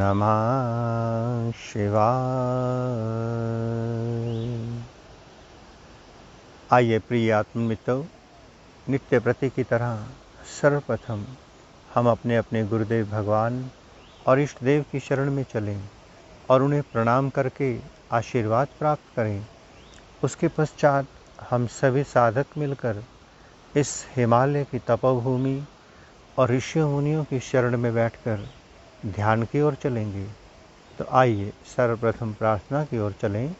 नमः शिवाय। आइए प्रिय आत्ममित्रों, नित्य प्रति की तरह सर्वप्रथम हम अपने अपने गुरुदेव भगवान और इष्ट देव की शरण में चलें और उन्हें प्रणाम करके आशीर्वाद प्राप्त करें। उसके पश्चात हम सभी साधक मिलकर इस हिमालय की तपोभूमि और ऋषियों मुनियों की शरण में बैठकर ध्यान की ओर चलेंगे। तो आइए सर्वप्रथम प्रार्थना की ओर चलें।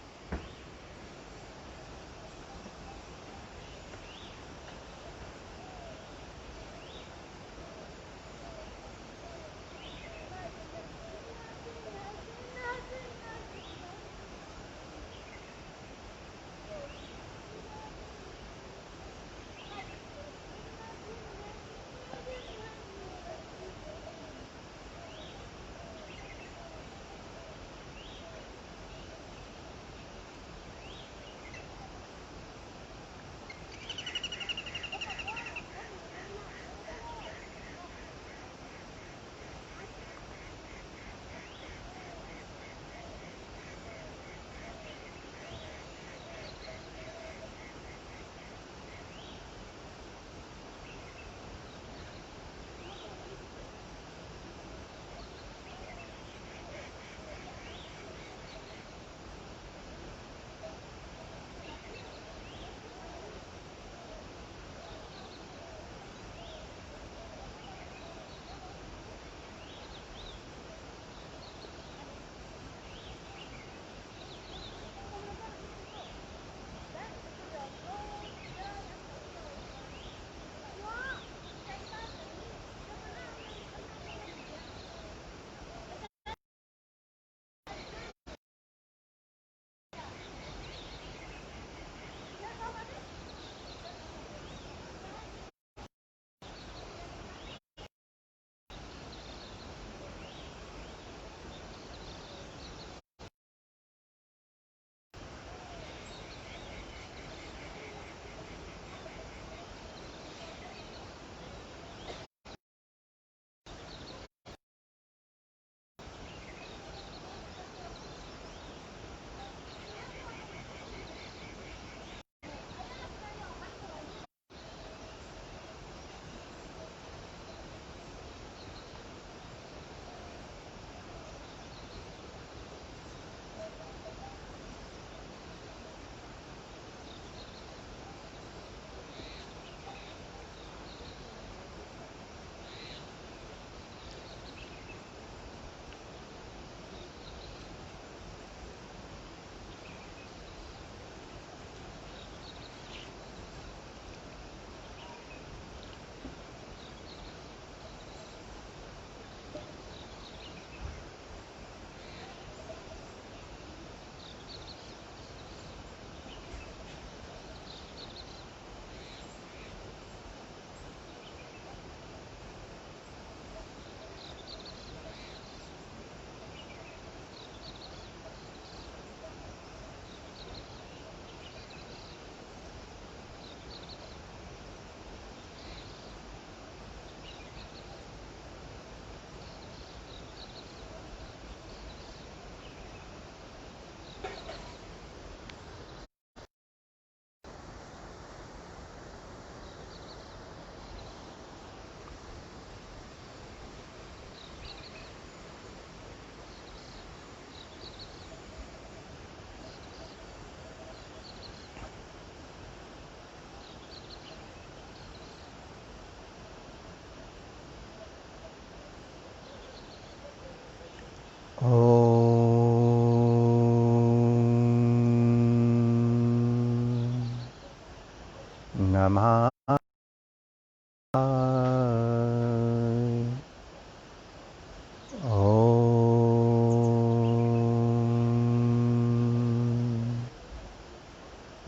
नमः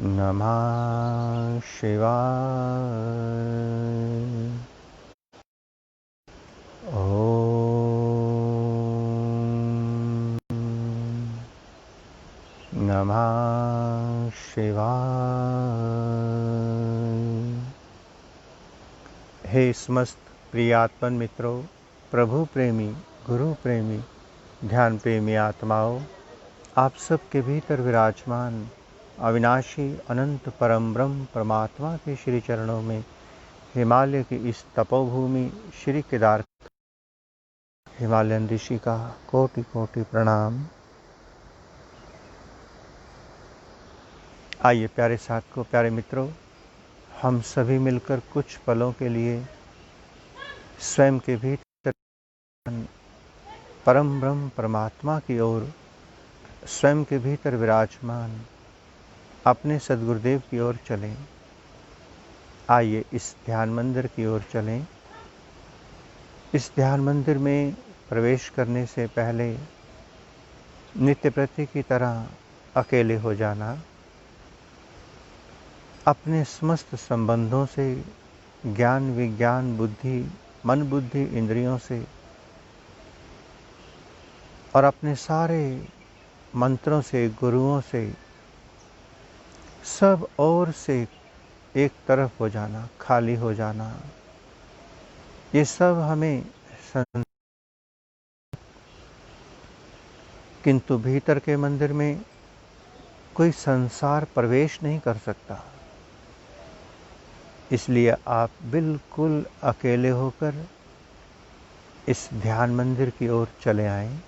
नमः शिवाय। नमः शिवाय। हे समस्त प्रियात्मन मित्रों, प्रभु प्रेमी, गुरु प्रेमी, ध्यान प्रेमी आत्माओं, आप सबके भीतर विराजमान अविनाशी अनंत परम ब्रह्म परमात्मा के श्री चरणों में हिमालय की इस तपोभूमि श्री केदार हिमालयन ऋषि का कोटि कोटि प्रणाम। आइए प्यारे साथियों, प्यारे मित्रों, हम सभी मिलकर कुछ पलों के लिए स्वयं के भीतर परम ब्रह्म परमात्मा की ओर, स्वयं के भीतर विराजमान अपने सद्गुरुदेव की ओर चलें। आइए इस ध्यान मंदिर की ओर चलें। इस ध्यान मंदिर में प्रवेश करने से पहले नित्य प्रति की तरह अकेले हो जाना, अपने समस्त संबंधों से, ज्ञान विज्ञान बुद्धि मन बुद्धि इंद्रियों से और अपने सारे मंत्रों से, गुरुओं से, सब ओर से एक तरफ हो जाना, खाली हो जाना। ये सब हमें किंतु भीतर के मंदिर में कोई संसार प्रवेश नहीं कर सकता। इसलिए आप बिल्कुल अकेले होकर इस ध्यान मंदिर की ओर चले आएं।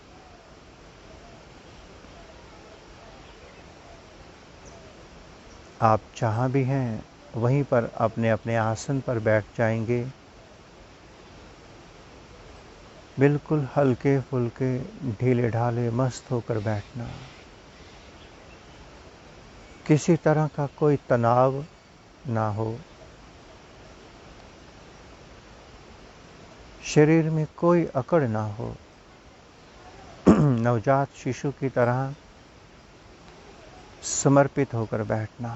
आप जहाँ भी हैं वहीं पर अपने अपने आसन पर बैठ जाएंगे। बिल्कुल हल्के फुल्के ढीले ढाले मस्त होकर बैठना। किसी तरह का कोई तनाव ना हो, शरीर में कोई अकड़ ना हो। नवजात शिशु की तरह समर्पित होकर बैठना।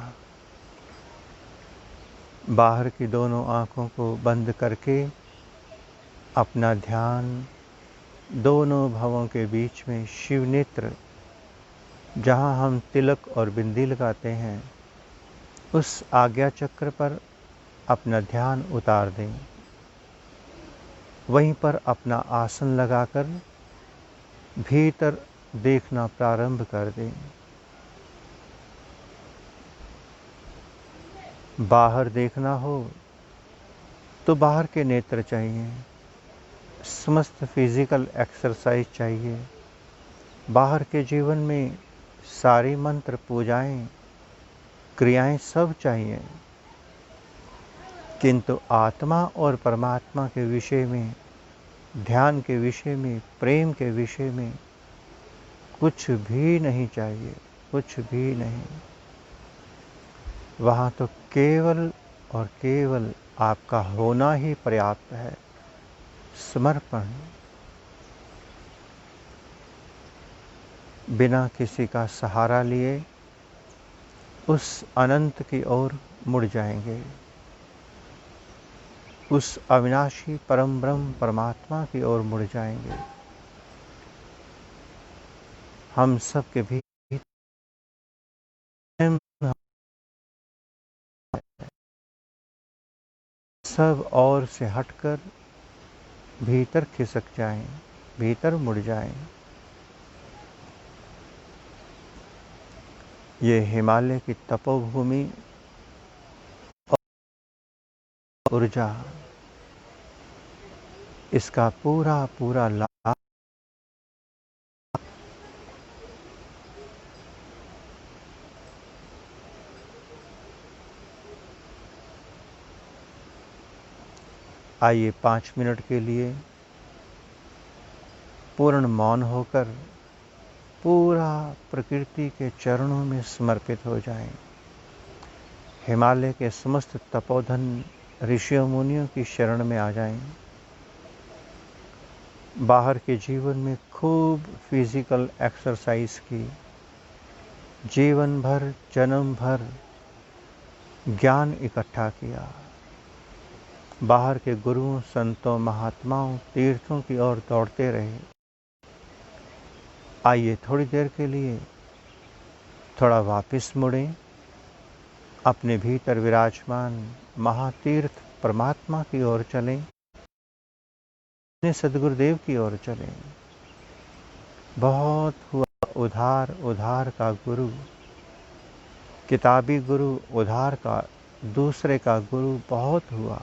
बाहर की दोनों आंखों को बंद करके अपना ध्यान दोनों भवों के बीच में शिव नेत्र, जहाँ हम तिलक और बिंदी लगाते हैं, उस आज्ञा चक्र पर अपना ध्यान उतार दें। वहीं पर अपना आसन लगाकर भीतर देखना प्रारंभ कर दें। बाहर देखना हो तो बाहर के नेत्र चाहिए, समस्त फिजिकल एक्सरसाइज चाहिए। बाहर के जीवन में सारी मंत्र पूजाएं क्रियाएं सब चाहिए, किंतु आत्मा और परमात्मा के विषय में, ध्यान के विषय में, प्रेम के विषय में कुछ भी नहीं चाहिए, कुछ भी नहीं। वहाँ तो केवल और केवल आपका होना ही पर्याप्त है। समर्पण, बिना किसी का सहारा लिए उस अनंत की ओर मुड़ जाएंगे, उस अविनाशी परम ब्रह्म परमात्मा की ओर मुड़ जाएंगे। हम सब के भी सब और से हटकर भीतर खिसक जाएं, भीतर मुड़ जाएं। ये हिमालय की तपोभूमि ऊर्जा, इसका पूरा पूरा लाभ आइए 5 मिनट के लिए पूर्ण मौन होकर पूरा प्रकृति के चरणों में समर्पित हो जाएं। हिमालय के समस्त तपोधन ऋषियों मुनियों की शरण में आ जाएं। बाहर के जीवन में खूब फिजिकल एक्सरसाइज की, जीवन भर जन्म भर ज्ञान इकट्ठा किया, बाहर के गुरुओं संतों महात्माओं तीर्थों की ओर दौड़ते रहे। आइए थोड़ी देर के लिए थोड़ा वापस मुड़ें, अपने भीतर विराजमान महातीर्थ परमात्मा की ओर चलें, अपने सद्गुरुदेव की ओर चलें। बहुत हुआ उधार उधार का गुरु, किताबी गुरु उधार का, दूसरे का गुरु बहुत हुआ।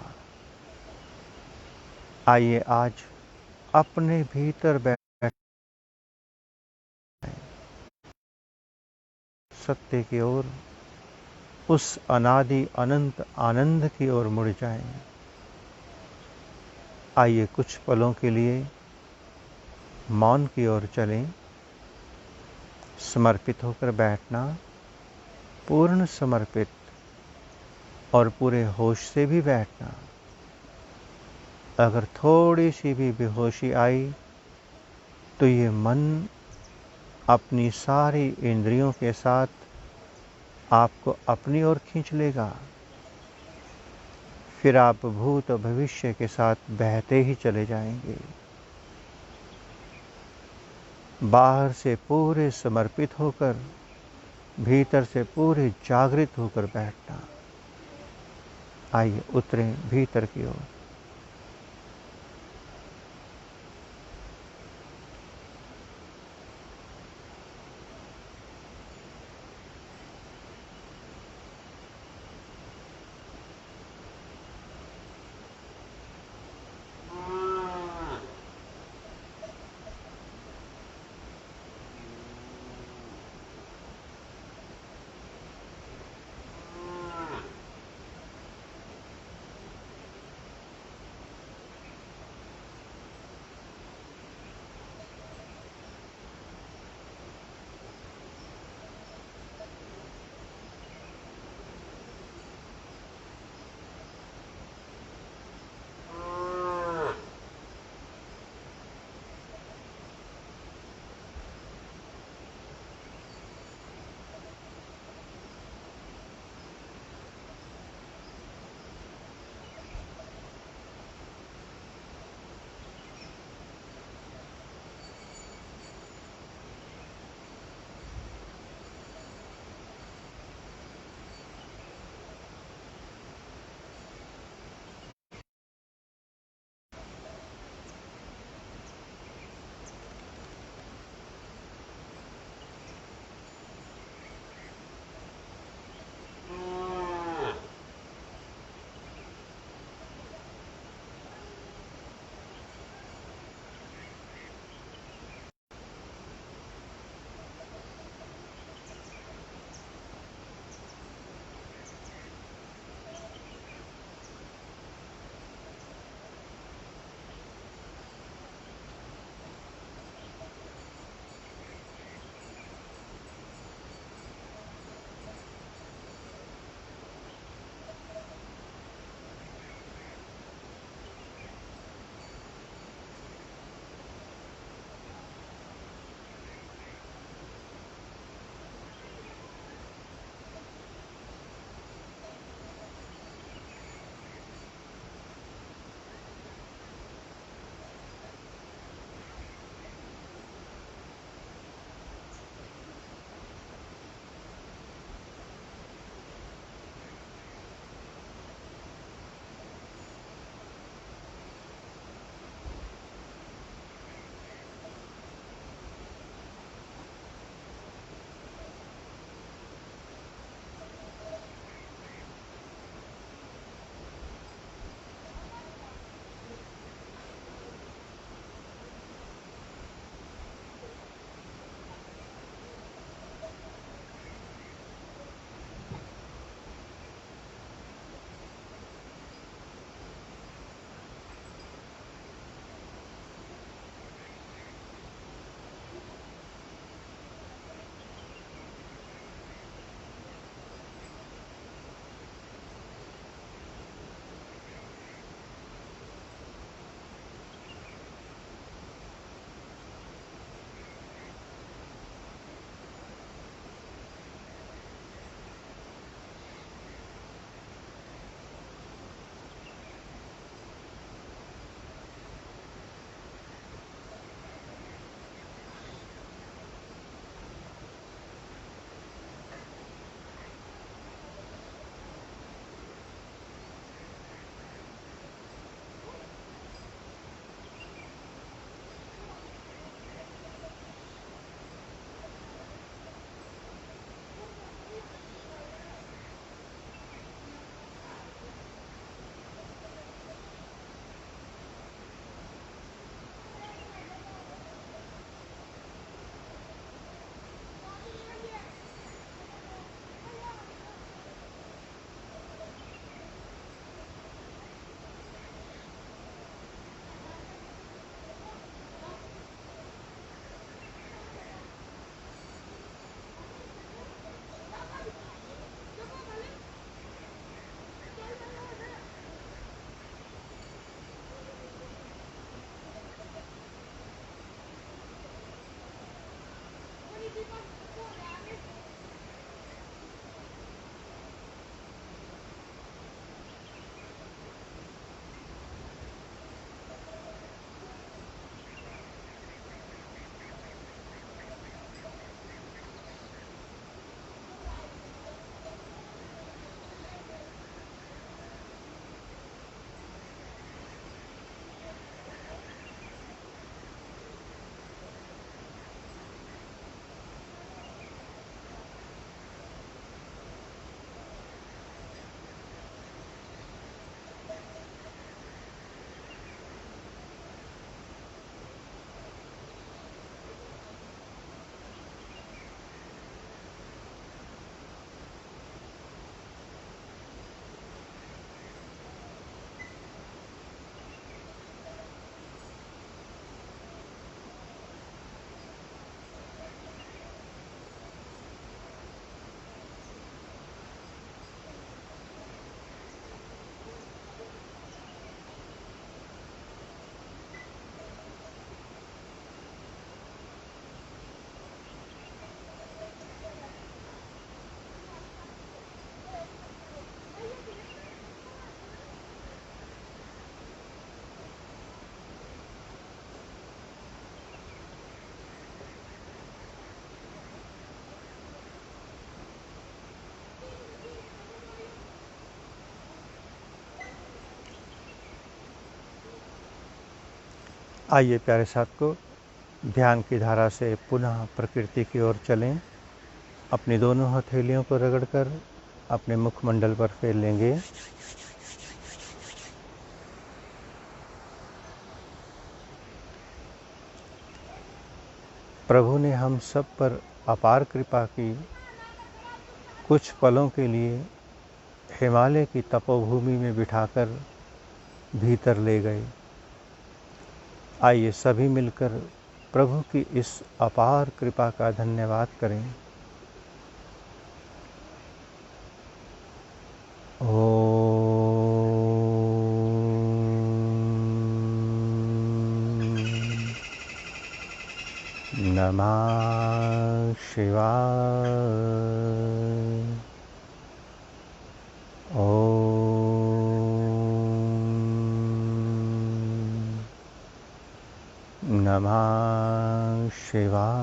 आइए आज अपने भीतर बैठ सत्य की ओर, उस अनादि अनंत आनंद की ओर मुड़ जाएं। आइए कुछ पलों के लिए मौन की ओर चलें। समर्पित होकर बैठना, पूर्ण समर्पित और पूरे होश से भी बैठना। अगर थोड़ी सी भी बेहोशी आई तो ये मन अपनी सारी इंद्रियों के साथ आपको अपनी ओर खींच लेगा। फिर आप भूत और भविष्य के साथ बहते ही चले जाएंगे। बाहर से पूरे समर्पित होकर, भीतर से पूरे जागृत होकर बैठना। आइए उतरें भीतर की ओर। आइए प्यारे साथ को ध्यान की धारा से पुनः प्रकृति की ओर चलें। अपनी दोनों हथेलियों को रगड़कर अपने मुखमंडल पर फेर लेंगे। प्रभु ने हम सब पर अपार कृपा की। कुछ पलों के लिए हिमालय की तपोभूमि में बिठाकर भीतर ले गए। आइए सभी मिलकर प्रभु की इस अपार कृपा का धन्यवाद करें। नमः शिवाय। नमः शिवाय।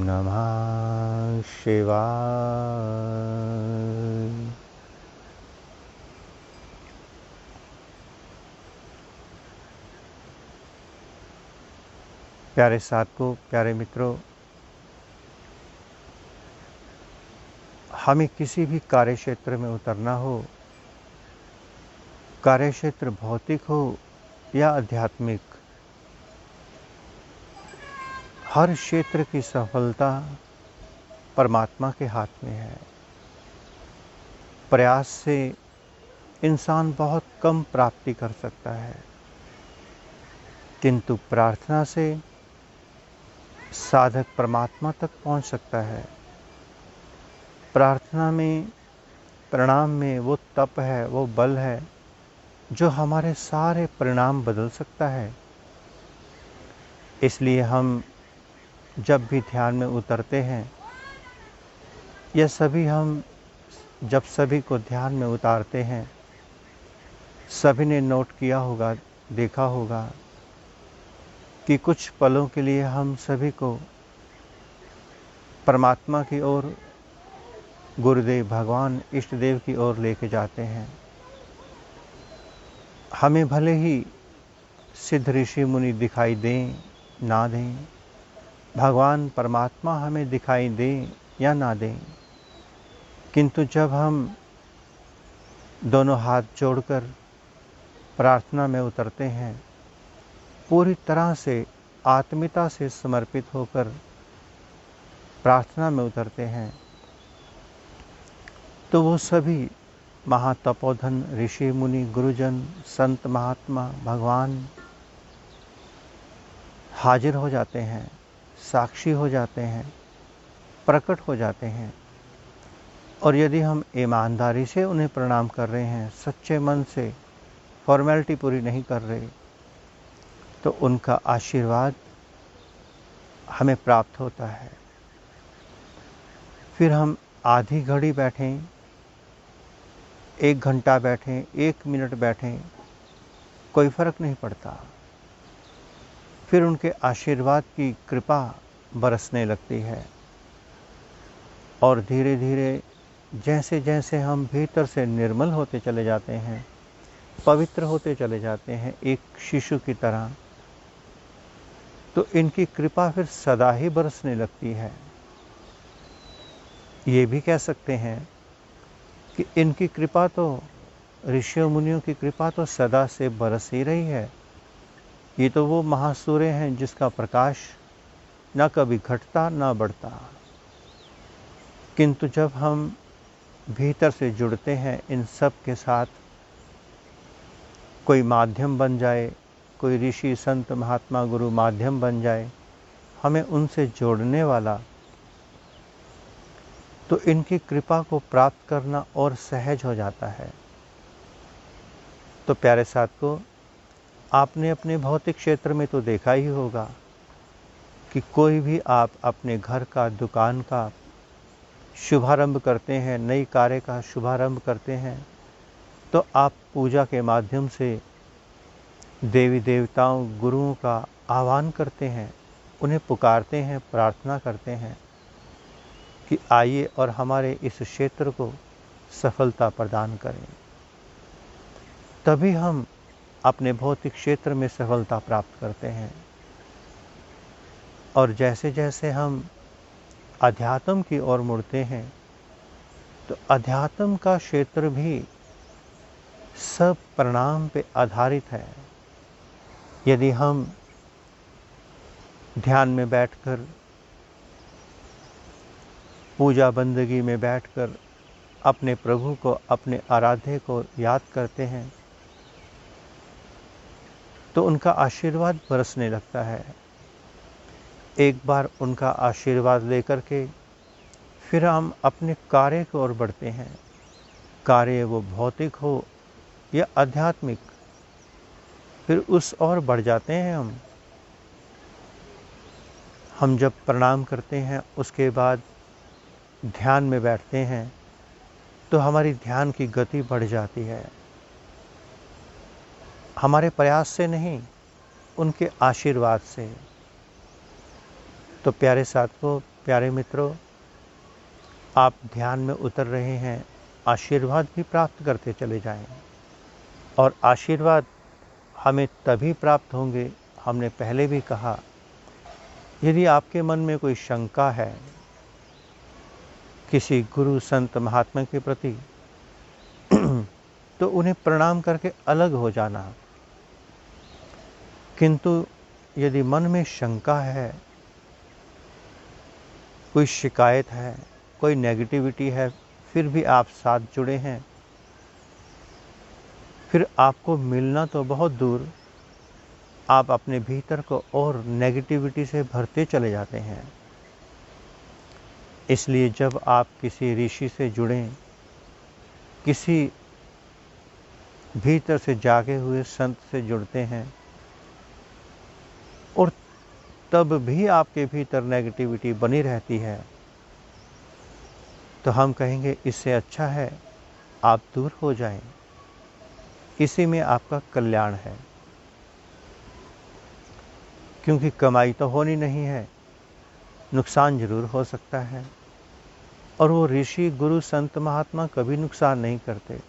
नमः शिवाय। प्यारे साथियों, प्यारे मित्रों, हमें किसी भी कार्य क्षेत्र में उतरना हो, कार्य क्षेत्र भौतिक हो या आध्यात्मिक, हर क्षेत्र की सफलता परमात्मा के हाथ में है। प्रयास से इंसान बहुत कम प्राप्ति कर सकता है, किंतु प्रार्थना से साधक परमात्मा तक पहुंच सकता है। प्रार्थना में, प्रणाम में वो तप है, वो बल है जो हमारे सारे परिणाम बदल सकता है। इसलिए हम जब भी ध्यान में उतरते हैं या जब सभी को ध्यान में उतारते हैं, सभी ने नोट किया होगा, देखा होगा कि कुछ पलों के लिए हम सभी को परमात्मा की ओर, गुरुदेव भगवान इष्ट देव की ओर लेके जाते हैं। हमें भले ही सिद्ध ऋषि मुनि दिखाई दें ना दें, भगवान परमात्मा हमें दिखाई दें या ना दें, किंतु जब हम दोनों हाथ जोड़कर प्रार्थना में उतरते हैं, पूरी तरह से आत्मीयता से समर्पित होकर प्रार्थना में उतरते हैं, तो वो सभी महातपोधन, ऋषि मुनि, गुरुजन, संत, महात्मा, भगवान हाजिर हो जाते हैं, साक्षी हो जाते हैं, प्रकट हो जाते हैं। और यदि हम ईमानदारी से उन्हें प्रणाम कर रहे हैं, सच्चे मन से, फॉर्मेलिटी पूरी नहीं कर रहे, तो उनका आशीर्वाद हमें प्राप्त होता है। फिर हम आधी घड़ी बैठें, 1 घंटा बैठें, 1 मिनट बैठें, कोई फर्क नहीं पड़ता। फिर उनके आशीर्वाद की कृपा बरसने लगती है और धीरे धीरे जैसे जैसे हम भीतर से निर्मल होते चले जाते हैं, पवित्र होते चले जाते हैं, एक शिशु की तरह, तो इनकी कृपा फिर सदा ही बरसने लगती है। ये भी कह सकते हैं कि इनकी कृपा तो, ऋषियों मुनियों की कृपा तो सदा से बरस ही रही है। ये तो वो महासूर्य हैं जिसका प्रकाश ना कभी घटता ना बढ़ता। किंतु जब हम भीतर से जुड़ते हैं इन सब के साथ, कोई माध्यम बन जाए, कोई ऋषि, संत, महात्मा, गुरु माध्यम बन जाए हमें उनसे जोड़ने वाला, तो इनकी कृपा को प्राप्त करना और सहज हो जाता है। तो प्यारे साथियों, आपने अपने भौतिक क्षेत्र में तो देखा ही होगा कि कोई भी आप अपने घर का, दुकान का शुभारंभ करते हैं, नई कार्य का शुभारंभ करते हैं, तो आप पूजा के माध्यम से देवी देवताओं, गुरुओं का आह्वान करते हैं, उन्हें पुकारते हैं, प्रार्थना करते हैं। कि आइए और हमारे इस क्षेत्र को सफलता प्रदान करें। तभी हम अपने भौतिक क्षेत्र में सफलता प्राप्त करते हैं। और जैसे जैसे हम अध्यात्म की ओर मुड़ते हैं तो अध्यात्म का क्षेत्र भी सब परिणाम पे आधारित है। यदि हम ध्यान में बैठकर, पूजा बंदगी में बैठकर अपने प्रभु को, अपने आराध्य को याद करते हैं तो उनका आशीर्वाद बरसने लगता है। एक बार उनका आशीर्वाद लेकर के फिर हम अपने कार्य की ओर बढ़ते हैं। कार्य वो भौतिक हो या आध्यात्मिक, फिर उस ओर बढ़ जाते हैं हम जब प्रणाम करते हैं उसके बाद ध्यान में बैठते हैं तो हमारी ध्यान की गति बढ़ जाती है। हमारे प्रयास से नहीं, उनके आशीर्वाद से। तो प्यारे साथियों, प्यारे मित्रों, आप ध्यान में उतर रहे हैं, आशीर्वाद भी प्राप्त करते चले जाएं। और आशीर्वाद हमें तभी प्राप्त होंगे, हमने पहले भी कहा, यदि आपके मन में कोई शंका है किसी गुरु संत महात्मा के प्रति तो उन्हें प्रणाम करके अलग हो जाना। किंतु यदि मन में शंका है, कोई शिकायत है, कोई नेगेटिविटी है, फिर भी आप साथ जुड़े हैं, फिर आपको मिलना तो बहुत दूर, आप अपने भीतर को और नेगेटिविटी से भरते चले जाते हैं। इसलिए जब आप किसी ऋषि से जुड़ें, किसी भीतर से जागे हुए संत से जुड़ते हैं और तब भी आपके भीतर नेगेटिविटी बनी रहती है, तो हम कहेंगे इससे अच्छा है आप दूर हो जाएं। इसी में आपका कल्याण है, क्योंकि कमाई तो होनी नहीं है, नुकसान जरूर हो सकता है। और वो ऋषि, गुरु, संत, महात्मा कभी नुकसान नहीं करते।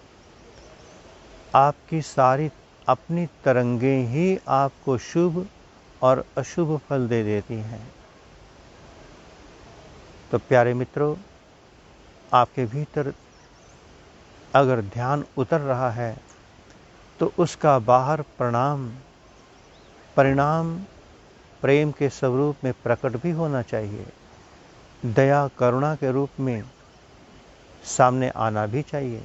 आपकी सारी अपनी तरंगें ही आपको शुभ और अशुभ फल दे देती हैं। तो प्यारे मित्रों, आपके भीतर अगर ध्यान उतर रहा है तो उसका बाहर परिणाम प्रेम के स्वरूप में प्रकट भी होना चाहिए, दया करुणा के रूप में सामने आना भी चाहिए।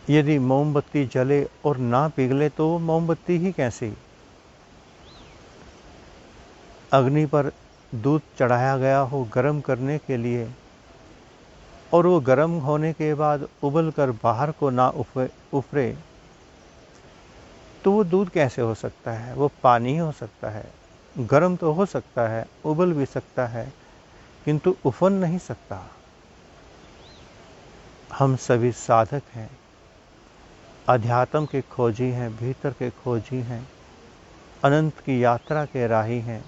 यदि मोमबत्ती जले और ना पिघले तो वो मोमबत्ती ही कैसी। अग्नि पर दूध चढ़ाया गया हो गर्म करने के लिए, और वो गर्म होने के बाद उबल कर बाहर को ना उफरे तो वो दूध कैसे हो सकता है? वो पानी ही हो सकता है। गर्म तो हो सकता है, उबल भी सकता है, किंतु उफन नहीं सकता। हम सभी साधक हैं, अध्यात्म के खोजी हैं, भीतर के खोजी हैं, अनंत की यात्रा के राही हैं।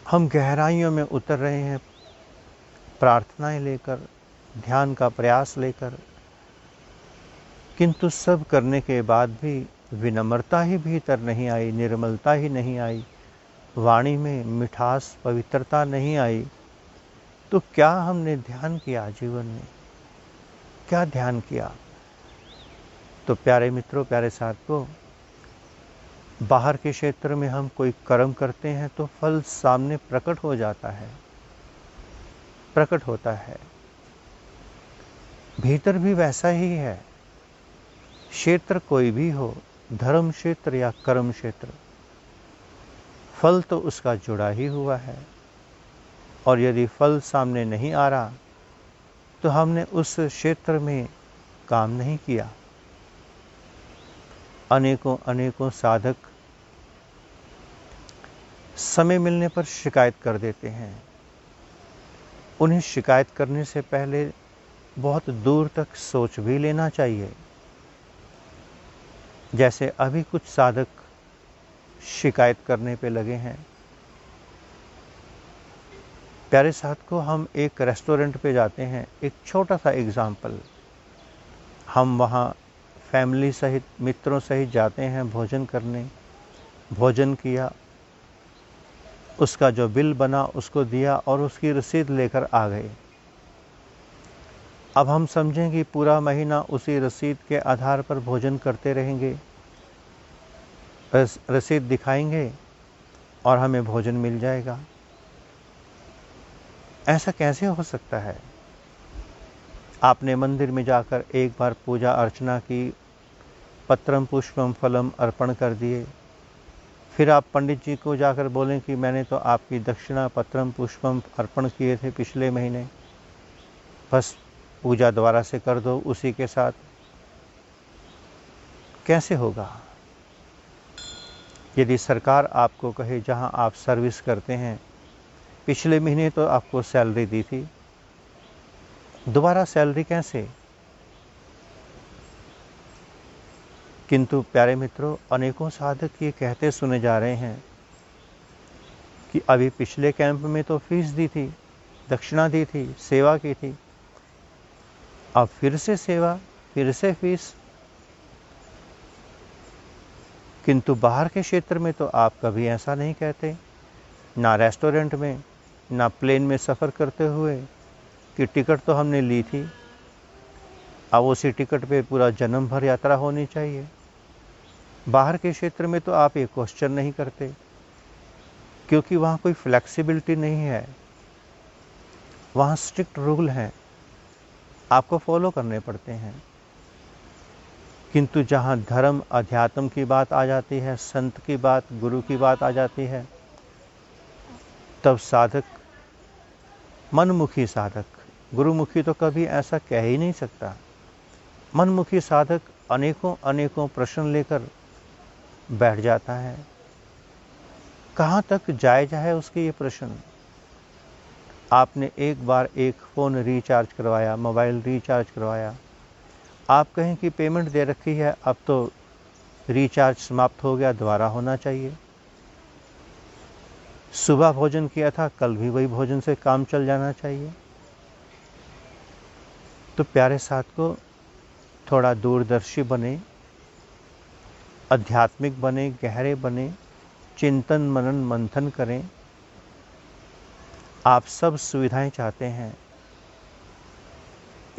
हम गहराइयों में उतर रहे हैं, प्रार्थनाएं लेकर, ध्यान का प्रयास लेकर, किंतु सब करने के बाद भी विनम्रता ही भीतर नहीं आई, निर्मलता ही नहीं आई, वाणी में मिठास, पवित्रता नहीं आई, तो क्या हमने ध्यान किया? जीवन में क्या ध्यान किया? तो प्यारे मित्रों, प्यारे साथियों, बाहर के क्षेत्र में हम कोई कर्म करते हैं तो फल सामने प्रकट हो जाता है, प्रकट होता है। भीतर भी वैसा ही है। क्षेत्र कोई भी हो, धर्म क्षेत्र या कर्म क्षेत्र, फल तो उसका जुड़ा ही हुआ है। और यदि फल सामने नहीं आ रहा तो हमने उस क्षेत्र में काम नहीं किया। अनेकों साधक समय मिलने पर शिकायत कर देते हैं। उन्हें शिकायत करने से पहले बहुत दूर तक सोच भी लेना चाहिए। जैसे अभी कुछ साधक शिकायत करने पे लगे हैं, प्यारे साथ को हम एक रेस्टोरेंट पे जाते हैं, एक छोटा सा एग्जाम्पल, हम वहाँ फैमिली सहित मित्रों सहित जाते हैं भोजन करने, भोजन किया, उसका जो बिल बना उसको दिया और उसकी रसीद लेकर आ गए। अब हम समझें कि पूरा महीना उसी रसीद के आधार पर भोजन करते रहेंगे, रसीद दिखाएंगे और हमें भोजन मिल जाएगा। ऐसा कैसे हो सकता है? आपने मंदिर में जाकर एक बार पूजा अर्चना की, पत्रम पुष्पम फलम अर्पण कर दिए, फिर आप पंडित जी को जाकर बोलें कि मैंने तो आपकी दक्षिणा पत्रम पुष्पम अर्पण किए थे पिछले महीने, बस पूजा दोबारा से कर दो उसी के साथ। कैसे होगा? यदि सरकार आपको कहे जहां आप सर्विस करते हैं, पिछले महीने तो आपको सैलरी दी थी, दोबारा सैलरी कैसे? किंतु प्यारे मित्रों, अनेकों साधक ये कहते सुने जा रहे हैं कि अभी पिछले कैंप में तो फीस दी थी, दक्षिणा दी थी, सेवा की थी, अब फिर से सेवा, फिर से फीस। किंतु बाहर के क्षेत्र में तो आप कभी ऐसा नहीं कहते, ना रेस्टोरेंट में, ना प्लेन में सफ़र करते हुए कि टिकट तो हमने ली थी, अब उसी टिकट पे पूरा जन्म भर यात्रा होनी चाहिए। बाहर के क्षेत्र में तो आप ये क्वेश्चन नहीं करते, क्योंकि वहाँ कोई फ्लेक्सिबिलिटी नहीं है, वहाँ स्ट्रिक्ट रूल हैं, आपको फॉलो करने पड़ते हैं। किंतु जहाँ धर्म अध्यात्म की बात आ जाती है, संत की बात, गुरु की बात आ जाती है, तब साधक, मनमुखी साधक, गुरुमुखी तो कभी ऐसा कह ही नहीं सकता, मनमुखी साधक अनेकों अनेकों प्रश्न लेकर बैठ जाता है। कहाँ तक जायज है उसके ये प्रश्न? आपने एक बार एक फ़ोन रिचार्ज करवाया, मोबाइल रिचार्ज करवाया, आप कहें कि पेमेंट दे रखी है, अब तो रिचार्ज समाप्त हो गया, दोबारा होना चाहिए। सुबह भोजन किया था, कल भी वही भोजन से काम चल जाना चाहिए। तो प्यारे साथ को थोड़ा दूरदर्शी बने, आध्यात्मिक बने, गहरे बने, चिंतन मनन मंथन करें। आप सब सुविधाएं चाहते हैं,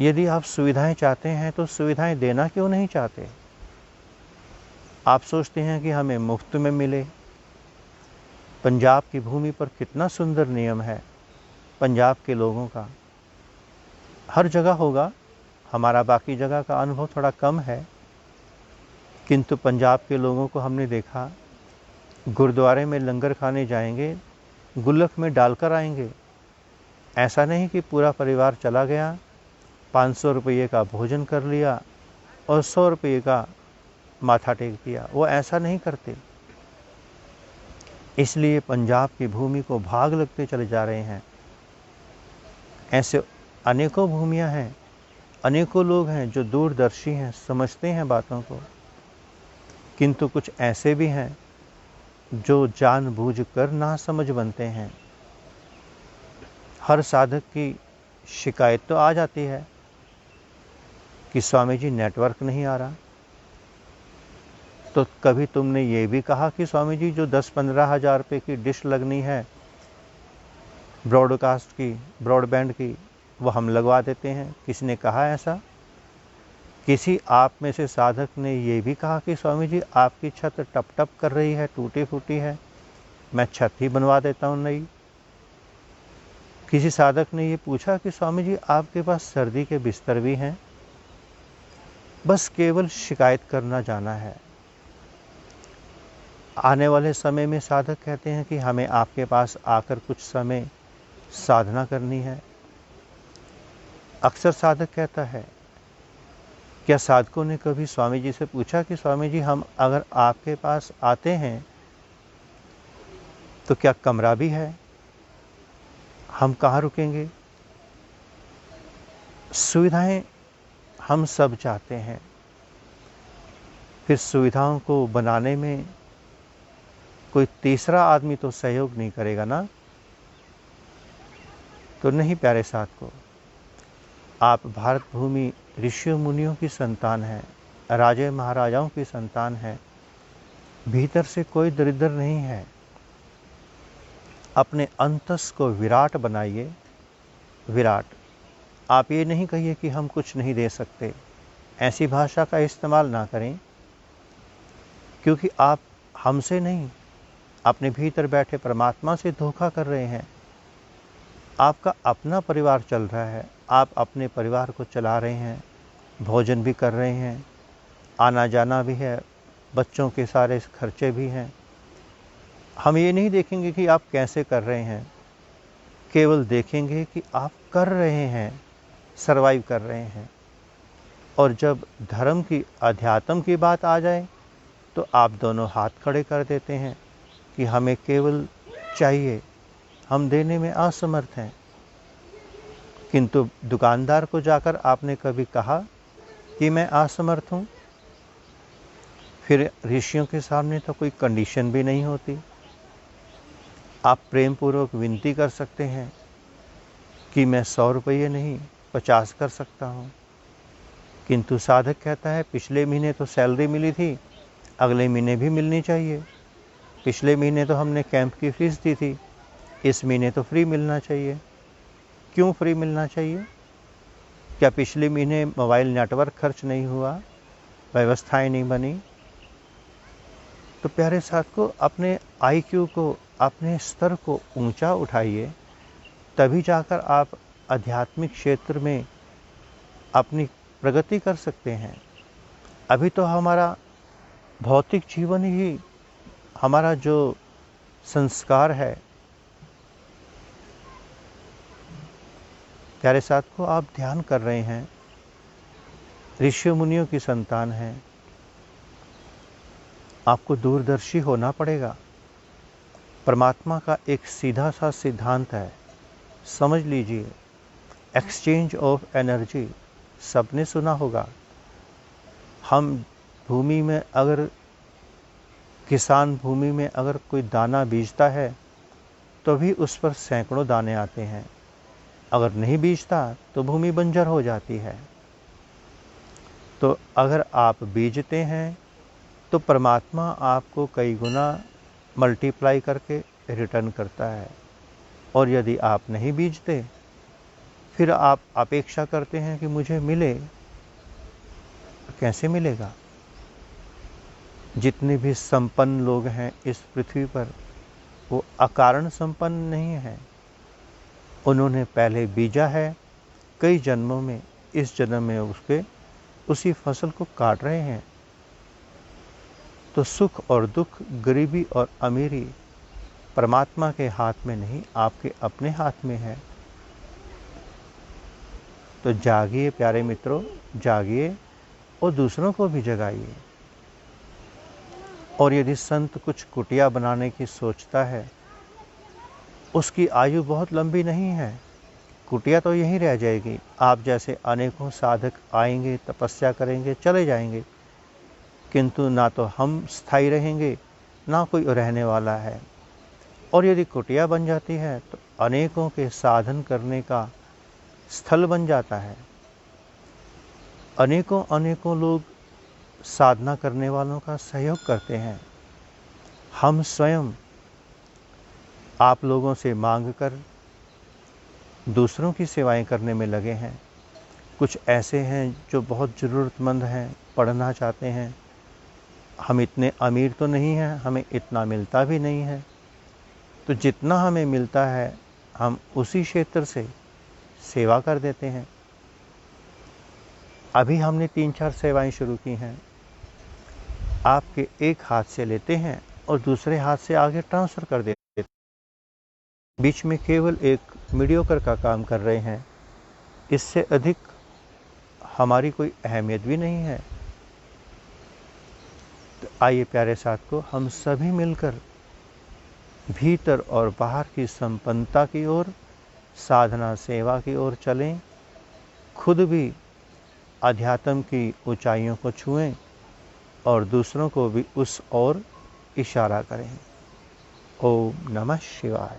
यदि आप सुविधाएं चाहते हैं तो सुविधाएं देना क्यों नहीं चाहते? आप सोचते हैं कि हमें मुफ्त में मिले। पंजाब की भूमि पर कितना सुंदर नियम है पंजाब के लोगों का। हर जगह होगा, हमारा बाकी जगह का अनुभव थोड़ा कम है, किंतु पंजाब के लोगों को हमने देखा, गुरुद्वारे में लंगर खाने जाएंगे, गुल्लक में डालकर आएंगे। ऐसा नहीं कि पूरा परिवार चला गया, 500 रुपये का भोजन कर लिया और 100 रुपये का माथा टेक दिया, वो ऐसा नहीं करते। इसलिए पंजाब की भूमि को भाग लगते चले जा रहे हैं। ऐसे अनेकों भूमियां हैं, अनेकों लोग हैं जो दूरदर्शी हैं, समझते हैं बातों को, किंतु कुछ ऐसे भी हैं जो जानबूझकर ना समझ बनते हैं। हर साधक की शिकायत तो आ जाती है कि स्वामी जी नेटवर्क नहीं आ रहा। तो कभी तुमने ये भी कहा कि स्वामी जी जो 10-15 हज़ार रुपये की डिश लगनी है ब्रॉडकास्ट की, ब्रॉडबैंड की, वो हम लगवा देते हैं? किसी ने कहा ऐसा? किसी आप में से साधक ने ये भी कहा कि स्वामी जी आपकी छत टप टप कर रही है, टूटी फूटी है, मैं छत ही बनवा देता हूँ नई? किसी साधक ने ये पूछा कि स्वामी जी आपके पास सर्दी के बिस्तर भी हैं? बस केवल शिकायत करना जाना है। आने वाले समय में साधक कहते हैं कि हमें आपके पास आकर कुछ समय साधना करनी है। अक्सर साधक कहता है, क्या साधकों ने कभी स्वामी जी से पूछा कि स्वामी जी हम अगर आपके पास आते हैं तो क्या कमरा भी है? हम कहाँ रुकेंगे? सुविधाएं हम सब चाहते हैं, फिर सुविधाओं को बनाने में कोई तीसरा आदमी तो सहयोग नहीं करेगा ना। तो नहीं प्यारे साथ को, आप भारत भूमि ऋषियों मुनियों की संतान हैं, राजे महाराजाओं की संतान हैं। भीतर से कोई दरिद्र नहीं है। अपने अंतस को विराट बनाइए। विराट। आप ये नहीं कहिए कि हम कुछ नहीं दे सकते। ऐसी भाषा का इस्तेमाल ना करें, क्योंकि आप हमसे नहीं, अपने भीतर बैठे परमात्मा से धोखा कर रहे हैं। आपका अपना परिवार चल रहा है, आप अपने परिवार को चला रहे हैं, भोजन भी कर रहे हैं, आना जाना भी है, बच्चों के सारे खर्चे भी हैं। हम ये नहीं देखेंगे कि आप कैसे कर रहे हैं, केवल देखेंगे कि आप कर रहे हैं, सरवाइव कर रहे हैं। और जब धर्म की, अध्यात्म की बात आ जाए तो आप दोनों हाथ खड़े कर देते हैं कि हमें केवल चाहिए, हम देने में असमर्थ हैं। किंतु दुकानदार को जाकर आपने कभी कहा कि मैं असमर्थ हूँ? फिर ऋषियों के सामने तो कोई कंडीशन भी नहीं होती। आप प्रेम पूर्वक विनती कर सकते हैं कि मैं 100 रुपये नहीं 50 कर सकता हूँ। किंतु साधक कहता है पिछले महीने तो सैलरी मिली थी, अगले महीने भी मिलनी चाहिए। पिछले महीने तो हमने कैंप की फीस दी थी, इस महीने तो फ्री मिलना चाहिए। क्यों फ्री मिलना चाहिए? क्या पिछले महीने मोबाइल नेटवर्क खर्च नहीं हुआ, व्यवस्थाएं नहीं बनी? तो प्यारे साथ को, अपने IQ को, अपने स्तर को ऊंचा उठाइए, तभी जाकर आप आध्यात्मिक क्षेत्र में अपनी प्रगति कर सकते हैं। अभी तो हमारा भौतिक जीवन ही, हमारा जो संस्कार है, प्यारे साथ को, आप ध्यान कर रहे हैं, ऋषि मुनियों की संतान हैं, आपको दूरदर्शी होना पड़ेगा। परमात्मा का एक सीधा सा सिद्धांत है, समझ लीजिए, एक्सचेंज ऑफ एनर्जी। सबने सुना होगा। हम भूमि में अगर, किसान भूमि में अगर कोई दाना बीजता है तो भी उस पर सैकड़ों दाने आते हैं। अगर नहीं बीजता तो भूमि बंजर हो जाती है। तो अगर आप बीजते हैं तो परमात्मा आपको कई गुना मल्टीप्लाई करके रिटर्न करता है। और यदि आप नहीं बीजते, फिर आप अपेक्षा करते हैं कि मुझे मिले, कैसे मिलेगा? जितने भी संपन्न लोग हैं इस पृथ्वी पर, वो अकारण संपन्न नहीं हैं। उन्होंने पहले बीजा है कई जन्मों में, इस जन्म में उसके उसी फसल को काट रहे हैं। तो सुख और दुख, गरीबी और अमीरी परमात्मा के हाथ में नहीं, आपके अपने हाथ में है। तो जागिए प्यारे मित्रों, जागिए और दूसरों को भी जगाइए। और यदि संत कुछ कुटिया बनाने की सोचता है, उसकी आयु बहुत लंबी नहीं है, कुटिया तो यहीं रह जाएगी। आप जैसे अनेकों साधक आएंगे, तपस्या करेंगे, चले जाएंगे, किंतु ना तो हम स्थायी रहेंगे, ना कोई रहने वाला है। और यदि कुटिया बन जाती है तो अनेकों के साधन करने का स्थल बन जाता है। अनेकों अनेकों लोग साधना करने वालों का सहयोग करते हैं। हम स्वयं आप लोगों से मांग कर दूसरों की सेवाएं करने में लगे हैं। कुछ ऐसे हैं जो बहुत ज़रूरतमंद हैं, पढ़ना चाहते हैं। हम इतने अमीर तो नहीं हैं, हमें इतना मिलता भी नहीं है। तो जितना हमें मिलता है, हम उसी क्षेत्र से सेवा कर देते हैं। अभी हमने 3-4 सेवाएं शुरू की हैं। आपके एक हाथ से लेते हैं और दूसरे हाथ से आगे ट्रांसफ़र कर देते हैं। बीच में केवल एक मीडियोकर का काम कर रहे हैं। इससे अधिक हमारी कोई अहमियत भी नहीं है। तो आइए प्यारे साथ को, हम सभी मिलकर भीतर और बाहर की संपन्नता की ओर, साधना सेवा की ओर चलें। खुद भी अध्यात्म की ऊंचाइयों को छुएं और दूसरों को भी उस ओर इशारा करें। ओम नमः शिवाय।